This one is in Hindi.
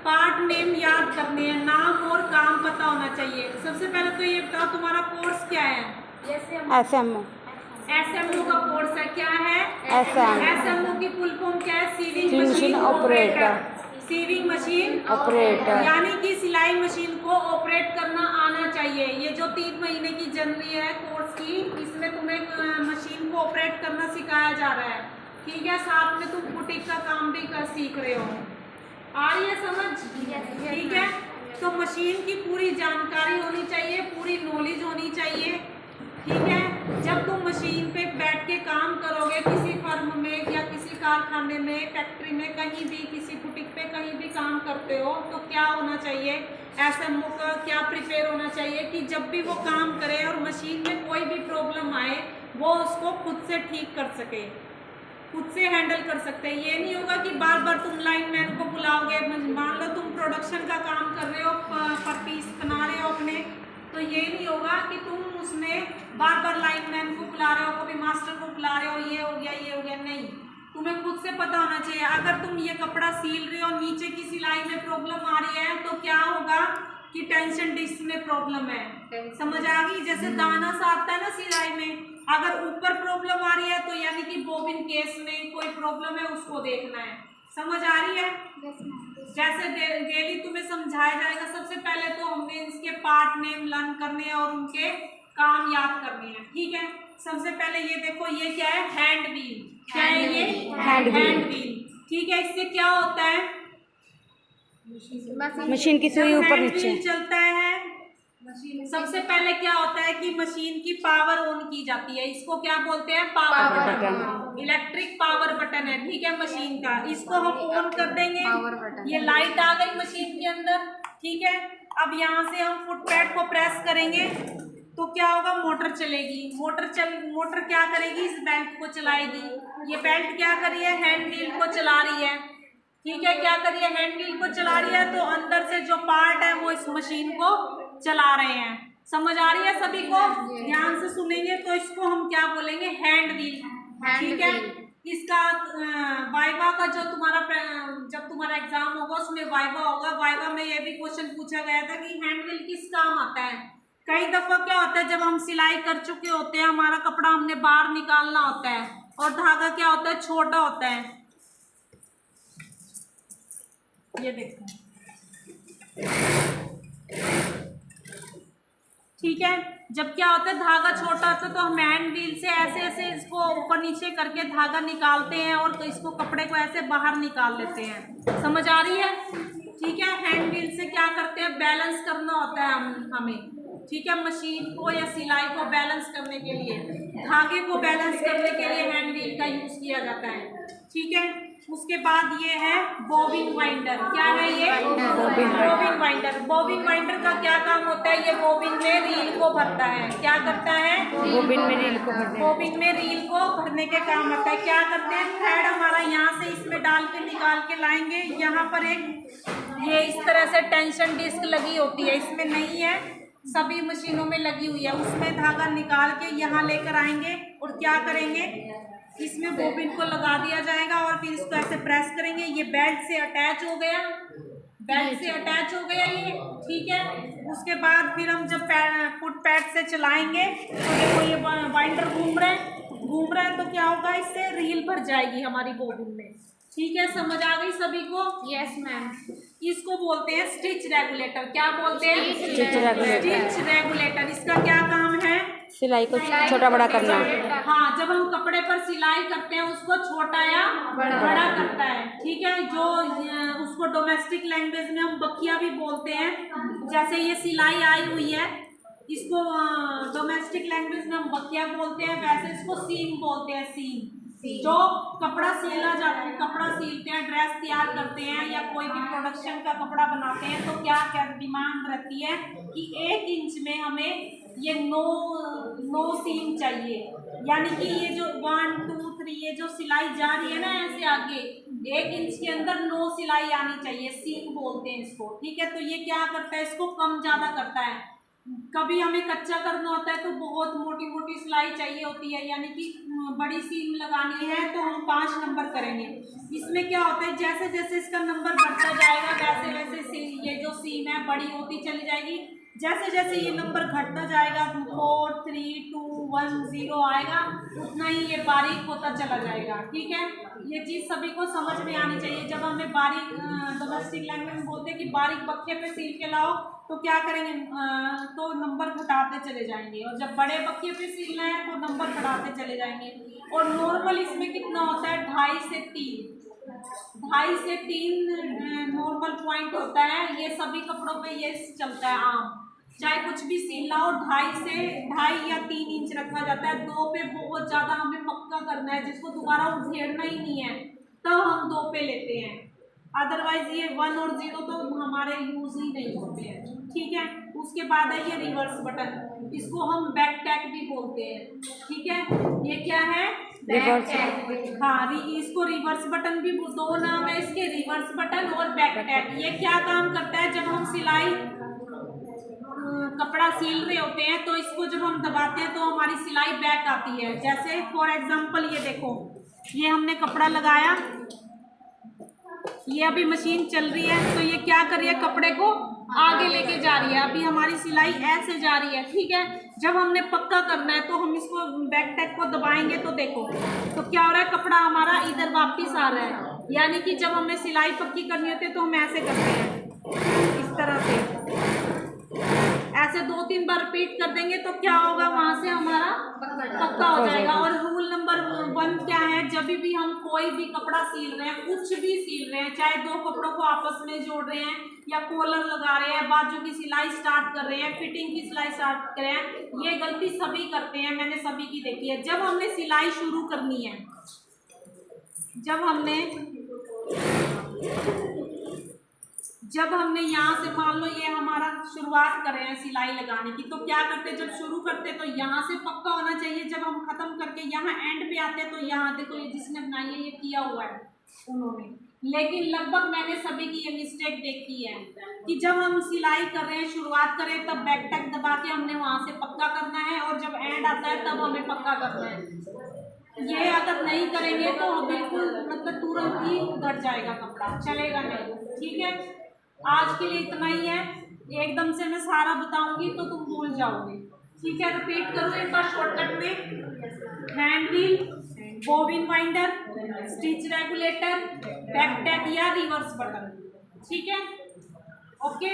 पार्ट नेम याद करने हैं, नाम और काम पता होना चाहिए। सबसे पहले तो ये बताओ तुम्हारा कोर्स क्या है? SMO। SMO का कोर्स है, क्या है? SMO की फुल फॉर्म क्या है? Sewing machine operator. Sewing machine operator यानी कि सिलाई मशीन को ऑपरेट करना आना चाहिए। ये जो 3 महीने की जर्नी है कोर्स की, इसमें तुम्हें मशीन को ऑपरेट करना सिखाया जा रहा है, ठीक है। साथ में तुम बुटीक का काम भी सीख रहे हो। आ रही है समझ? ठीक है। तो मशीन की पूरी जानकारी होनी चाहिए, पूरी नॉलेज होनी चाहिए, ठीक है। जब तुम मशीन पे बैठ के काम करोगे किसी फर्म में या किसी कारखाने में, फैक्ट्री में, कहीं भी, किसी बुटीक पे कहीं भी काम करते हो, तो क्या होना चाहिए? SMO का क्या प्रिपेयर होना चाहिए कि जब भी वो काम करे और मशीन में कोई भी प्रॉब्लम आए वो उसको खुद से ठीक कर सके, खुद से हैंडल कर सकते हैं। ये नहीं होगा कि बार बार तुम लाइनमैन को बुलाओगे। मान लो तुम प्रोडक्शन का काम कर रहे हो, पर पीस बना रहे हो अपने, तो ये नहीं होगा कि तुम उसमें बार बार लाइनमैन को बुला रहे हो, कभी मास्टर को बुला रहे हो, ये हो गया ये हो गया, नहीं। तुम्हें खुद से पता होना चाहिए। अगर तुम ये कपड़ा सील रहे हो, नीचे की सिलाई में प्रॉब्लम आ रही है, तो क्या होगा कि टेंशन डिस्क में प्रॉब्लम है। समझ आ गई? जैसे दाना सा आता है ना सिलाई में, अगर ऊपर प्रॉब्लम आ रही है तो यानी कि बॉबिन केस में कोई प्रॉब्लम है, उसको देखना है। समझ आ रही है? जैसे डेली तुम्हें समझाया जाएगा। सबसे पहले तो हमने इसके पार्ट नेम लर्न करने हैं और उनके काम याद करने हैं, ठीक है। सबसे पहले ये देखो, ये क्या है? Hand wheel. क्या है ये? हैंड व्हील, ठीक है। इससे क्या होता है? मशीन की सुई ऊपर नीचे चलता है। सबसे पहले क्या होता है कि मशीन की पावर ऑन की जाती है, इसको क्या बोलते हैं? Power button. Electric power button है, ठीक है, मशीन का। इसको हम ऑन कर देंगे, ये लाइट आ गई मशीन के अंदर, ठीक है। अब यहाँ से हम फुट पैड को प्रेस करेंगे तो क्या होगा? मोटर चलेगी। मोटर क्या करेगी? इस बेल्ट को चलाएगी। ये बेल्ट क्या कर रही है? हैंड व्हील को चला रही है, ठीक है। क्या कर रही है? हैंड व्हील को चला रही है। तो अंदर से जो पार्ट है वो इस मशीन को चला रहे हैं। समझ आ रही है सभी को? ध्यान से सुनेंगे तो इसको हम क्या बोलेंगे? हैंड व्हील, ठीक है। इसका वाइवा का जो तुम्हारा जब तुम्हारा एग्जाम होगा उसमें वाइवा होगा। वाइवा में ये भी क्वेश्चन पूछा गया था कि हैंड व्हील किस काम आता है। कई दफा क्या होता है, जब हम सिलाई कर चुके होते हैं, हमारा कपड़ा हमने बाहर निकालना होता है और धागा क्या होता है? छोटा होता है। ये देखो, ठीक है। जब क्या होता है? धागा छोटा होता है तो हम हैंड व्हील से ऐसे ऐसे इसको ऊपर नीचे करके धागा निकालते हैं और तो इसको कपड़े को ऐसे बाहर निकाल लेते हैं। समझ आ रही है? ठीक है। हैंड व्हील से क्या करते हैं? बैलेंस करना होता है हमें, ठीक है। मशीन को या सिलाई को बैलेंस करने के लिए, धागे को बैलेंस करने के लिए हैंड व्हील का यूज किया जाता है, ठीक है। उसके बाद ये है बॉबिन वाइंडर। क्या है ये? Bobbin winder. बॉबिन वाइंडर का क्या काम होता है? ये बॉबिन में रील को भरता है। क्या करता है? बॉबिन में रील को भरने बॉबिन में रील को भरने के काम आता है। क्या करते हैं? थ्रेड हमारा यहाँ से इसमें डाल के निकाल के लाएंगे। यहाँ पर एक ये इस तरह से टेंशन डिस्क लगी होती है, इसमें नहीं है, सभी मशीनों में लगी हुई है। उसमें धागा निकाल के यहाँ लेकर आएंगे और क्या करेंगे? इसमें बॉबिन को लगा दिया जाएगा और फिर इसको ऐसे प्रेस करेंगे। ये बेल्ट से अटैच हो गया, बेल्ट से अटैच हो गया ये, ठीक है। उसके बाद फिर हम जब फुट पैड से चलाएंगे तो देखो ये वाइंडर घूम रहा है तो क्या होगा? इससे रील भर जाएगी हमारी बॉबिन में, ठीक है। समझ आ गई सभी को? Yes ma'am. इसको बोलते हैं स्टिच रेगुलेटर। क्या बोलते हैं? Stitch regulator. Stitch regulator. इसका क्या काम है? सिलाई को छोटा बड़ा करना। हाँ, जब हम कपड़े पर सिलाई करते हैं उसको छोटा या बड़ा करता है, ठीक है। जो उसको डोमेस्टिक लैंग्वेज में हम बखिया भी बोलते हैं। जैसे ये सिलाई आई हुई है, इसको डोमेस्टिक लैंग्वेज में हम बखिया बोलते हैं, वैसे इसको सीम बोलते हैं। सीम जो कपड़ा सिला जाता है, कपड़ा सिलते हैं, ड्रेस तैयार करते हैं या कोई भी प्रोडक्शन का कपड़ा बनाते हैं, तो क्या क्या डिमांड रहती है कि 1 इंच में हमें ये 9 सीम चाहिए। यानी कि ये जो 1 2 3 ये जो सिलाई जा रही है ना ऐसे आगे, 1 इंच के अंदर 9 सिलाई आनी चाहिए, सीम बोलते हैं इसको, ठीक है। तो ये क्या करता है? इसको कम ज्यादा करता है। कभी हमें कच्चा करना होता है तो बहुत मोटी मोटी सिलाई चाहिए होती है, यानी कि बड़ी सीम लगानी है तो हम 5 नंबर करेंगे। इसमें क्या होता है? जैसे जैसे इसका नंबर बढ़ता जाएगा वैसे वैसे जो सीम है बड़ी होती चली जाएगी। जैसे जैसे ये नंबर घटता जाएगा 4 3 2 1 0 आएगा, उतना ही ये बारीक होता चला जाएगा। ठीक है, ये चीज़ सभी को समझ में आनी चाहिए। जब हमें बारीक डोमेस्टिक लैंग्वेज में बोलते हैं कि बारीक बक्के पे सील के लाओ, तो क्या करेंगे, तो नंबर घटाते चले जाएंगे, और जब बड़े बक्के पे सीलना है तो नंबर बढ़ाते चले जाएंगे। और नॉर्मल इसमें कितना होता है, 2.5 से 3 नॉर्मल पॉइंट होता है। ये सभी कपड़ों पे ये चलता है आम, चाहे कुछ भी सीलना हो 2.5 या 3 इंच रखा जाता है। 2 पे बहुत ज़्यादा हमें पक्का करना है, जिसको दोबारा उधेड़ना ही नहीं है, तब हम 2 पे लेते हैं। अदरवाइज ये 1 और 0 तो हमारे यूज ही नहीं होते हैं। ठीक है, उसके बाद है ये रिवर्स बटन, इसको हम बैक टैग भी बोलते हैं। ठीक है, ये क्या है, बैक टैग। हाँ, इसको रिवर्स बटन भी, दो नाम है इसके, रिवर्स बटन और बैक टैग। ये क्या काम करता है, जब हम सिलाई कपड़ा सील रहे होते हैं तो इसको जब हम दबाते हैं तो हमारी सिलाई बैक आती है। जैसे फॉर एग्जांपल ये देखो, ये हमने कपड़ा लगाया, ये अभी मशीन चल रही है, तो ये क्या कर रही है, कपड़े को आगे लेके जा रही है। अभी हमारी सिलाई ऐसे जा रही है। ठीक है, जब हमने पक्का करना है तो हम इसको बैक टैग को दबाएंगे, तो देखो तो क्या हो रहा है, कपड़ा हमारा इधर वापस आ रहा है। यानी कि जब हमें सिलाई पक्की करनी होती है तो हम ऐसे करते हैं, इस तरह से ऐसे 2-3 बार रिपीट कर देंगे तो क्या होगा, वहां से हमारा पक्का हो जाएगा। और रूल नंबर 1 क्या है, जब भी हम कोई भी कपड़ा सील रहे हैं, कुछ भी सील रहे हैं, चाहे 2 कपड़ों को आपस में जोड़ रहे हैं या कॉलर लगा रहे हैं, बाजू की सिलाई स्टार्ट कर रहे हैं, फिटिंग की सिलाई स्टार्ट कर रहे हैं, ये गलती सभी करते हैं, मैंने सभी की देखी है। जब हमने सिलाई शुरू करनी है, जब हमने यहाँ से मान लो ये हमारा शुरुआत कर रहे हैं सिलाई लगाने की, तो क्या करते हैं, जब शुरू करते तो यहाँ से पक्का होना चाहिए। जब हम खत्म करके यहाँ एंड पे आते हैं तो यहाँ देखो, ये जिसने बनाई है ये किया हुआ है उन्होंने, लेकिन लगभग मैंने सभी की ये मिस्टेक देखी है कि जब हम सिलाई कर रहे हैं, शुरुआत कर रहे हैं, तब बैक टैग दबा के हमने वहाँ से पक्का करना है, और जब एंड आता है तब हमें पक्का करना है। ये अगर नहीं करेंगे तो बिल्कुल मतलब तुरंत ही उधर जाएगा कपड़ा, चलेगा नहीं। ठीक है, आज के लिए इतना ही है। एकदम से मैं सारा बताऊंगी तो तुम भूल जाओगे। ठीक है, रिपीट करो एक बार शॉर्टकट में, hand wheel, bobbin winder, stitch regulator, back tag या रिवर्स बटन। ठीक है, ओके।